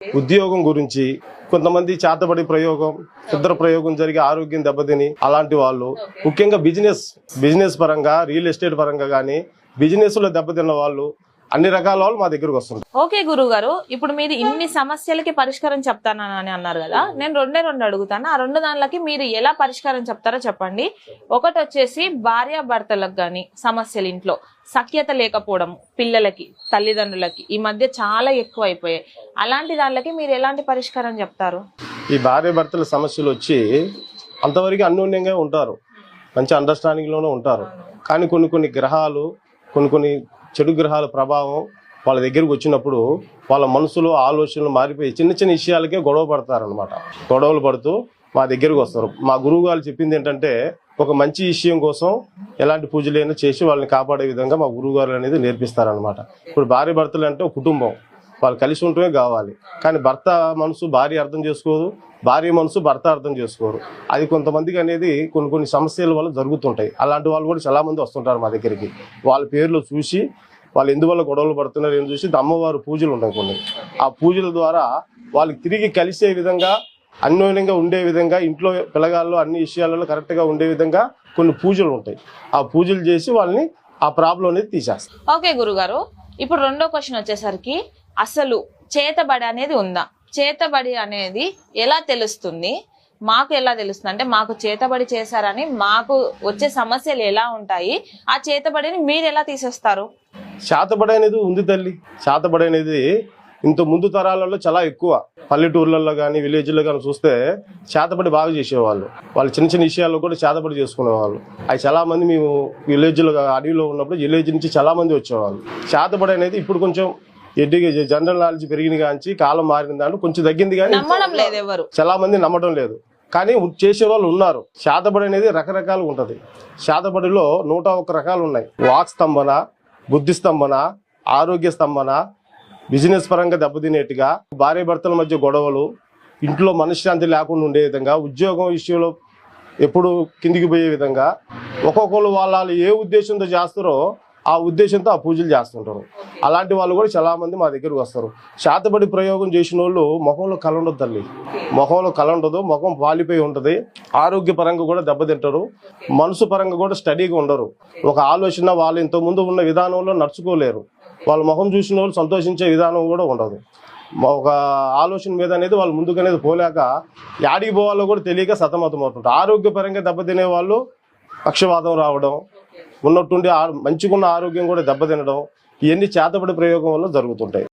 ఉద్యోగం గురించి కొంతమంది చేతబడి ప్రయోగం, క్షుద్ర ప్రయోగం జరిగి ఆరోగ్యం దెబ్బతిని అలాంటి వాళ్ళు, ముఖ్యంగా బిజినెస్ పరంగా, రియల్ ఎస్టేట్ పరంగా కానీ బిజినెస్ లో దెబ్బతిన్న వాళ్ళు, అన్ని రకాల వాళ్ళు మా దగ్గరకు వస్తుంటారు. ఓకే గురువు గారు, ఇప్పుడు మీరు ఇన్ని సమస్యలకి పరిష్కారం చెప్తానని అన్నారు కదా, నేను రెండు అడుగుతాను. ఆ రెండు దానిలకి మీరు ఎలా పరిష్కారం చెప్తారో చెప్పండి. ఒకటి వచ్చేసి భార్యాభర్తలకు కానీ సమస్యలు, ఇంట్లో సఖ్యత లేకపోవడం, పిల్లలకి, తల్లిదండ్రులకి ఈ మధ్య చాలా ఎక్కువ అయిపోయాయి. అలాంటి దానిలకి మీరు ఎలాంటి పరిష్కారం చెప్తారు? ఈ భార్యాభర్తల సమస్యలు వచ్చి అంతవరకు అన్యోన్యంగా ఉంటారు, మంచి అండర్స్టాండింగ్ లోనే ఉంటారు. కానీ కొన్ని గ్రహాలు, కొన్ని చెడు గ్రహాల ప్రభావం వాళ్ళ దగ్గరికి వచ్చినప్పుడు వాళ్ళ మనసులో ఆలోచనలు మారిపోయి చిన్న విషయాలకే గొడవ పడతారనమాట. గొడవలు పడుతూ మా దగ్గరకు వస్తారు. మా గురువు గారు చెప్పింది ఏంటంటే, ఒక మంచి విషయం కోసం ఎలాంటి పూజలైనా చేసి వాళ్ళని కాపాడే విధంగా మా గురువు గారు అనేది నేర్పిస్తారనమాట. ఇప్పుడు భార్య భర్తలు అంటే ఒక కుటుంబం, వాళ్ళు కలిసి ఉంటమే కావాలి. కానీ భర్త మనసు భార్య అర్థం చేసుకోదు, భార్య మనసు భర్త అర్థం చేసుకోరు. అది కొంతమందికి అనేది కొన్ని సమస్యల వల్ల జరుగుతుంటాయి. అలాంటి వాళ్ళు కూడా చాలా మంది వస్తుంటారు మా దగ్గరికి. వాళ్ళ పేర్లు చూసి వాళ్ళు ఎందువల్ల గొడవలు పడుతున్నారు ఏం చూసి అమ్మవారు పూజలు ఉంటాయి కొన్ని. ఆ పూజల ద్వారా వాళ్ళకి తిరిగి కలిసే విధంగా, అన్యోన్యంగా ఉండే విధంగా, ఇంట్లో పిల్లగాళ్ళు అన్ని విషయాలలో కరెక్ట్గా ఉండే విధంగా కొన్ని పూజలు ఉంటాయి. ఆ పూజలు చేసి వాళ్ళని ఆ ప్రాబ్లం అనేది తీసేస్తారు. ఓకే గురుగారు, ఇప్పుడు రెండో క్వశ్చన్ వచ్చేసరికి, అసలు చేతబడి అనేది ఉందా? చేతబడి అనేది ఎలా తెలుస్తుంది? మాకు ఎలా తెలుస్తుంది అంటే, మాకు చేతబడి చేశారని మాకు వచ్చే సమస్యలు ఎలా ఉంటాయి, ఆ చేతబడిని మీరు ఎలా తీసేస్తారు? చేతబడి అనేది ఉంది తల్లి. చేతబడి అనేది ఇంత ముందు తరాలలో చాలా ఎక్కువ. పల్లెటూర్లలో కానీ విలేజ్లో కానీ చూస్తే చేతబడి బాగా చేసేవాళ్ళు. వాళ్ళు చిన్న విషయాల్లో కూడా చేతబడి చేసుకునేవాళ్ళు. అవి చాలా మంది మేము విలేజ్లో, అడవిలో ఉన్నప్పుడు విలేజ్ నుంచి చాలా మంది వచ్చేవాళ్ళు. చేతబడి అనేది ఇప్పుడు కొంచెం జనరల్ నాలెడ్జ్ పెరిగింది కానీ, కాలం మారిన దాంట్లో కొంచెం తగ్గింది కానీ చాలా మంది నమ్మడం లేదు. కానీ చేసేవాళ్ళు ఉన్నారు. చేతబడి అనేది రకరకాలుగా ఉంటది. చేతబడిలో 101 రకాలు ఉన్నాయి. వాక్ స్తంభన, బుద్ధి స్తంభన, ఆరోగ్య స్తంభన, బిజినెస్ పరంగా దెబ్బతినేట్టుగా, భార్య భర్తల మధ్య గొడవలు, ఇంట్లో మనశ్శాంతి లేకుండా ఉండే విధంగా, ఉద్యోగం విషయంలో ఎప్పుడు కిందికి పోయే విధంగా, ఒక్కొక్కరు వాళ్ళు ఏ ఉద్దేశంతో చేస్తారో ఆ ఉద్దేశంతో ఆ పూజలు చేస్తుంటారు. అలాంటి వాళ్ళు కూడా చాలా మంది మా దగ్గరకు వస్తారు. చేతబడి ప్రయోగం చేసిన వాళ్ళు ముఖంలో కళ ఉండదు తల్లి. ముఖంలో కళ ఉండదు, ముఖం పాలిపోయి ఉంటుంది. ఆరోగ్య పరంగా కూడా దెబ్బతింటారు, మనసు పరంగా కూడా స్టడీగా ఉండరు. ఒక ఆలోచన వాళ్ళు ఇంతకుముందు ఉన్న విధానంలో నడుచుకోలేరు. వాళ్ళ ముఖం చూసిన వాళ్ళు సంతోషించే విధానం కూడా ఉండదు. ఒక ఆలోచన మీద అనేది వాళ్ళు ముందుకనేది పోలేక యాడికి పోవాలో కూడా తెలియక సతమతం అవుతుంటారు. ఆరోగ్యపరంగా దెబ్బతినే వాళ్ళు పక్షవాతం రావడం, ఉన్నట్టుండి మంచిగున్న ఆరోగ్యం కూడా దెబ్బతినడం, ఇవన్నీ చేతబడి ప్రయోగం వల్ల జరుగుతుంటాయి.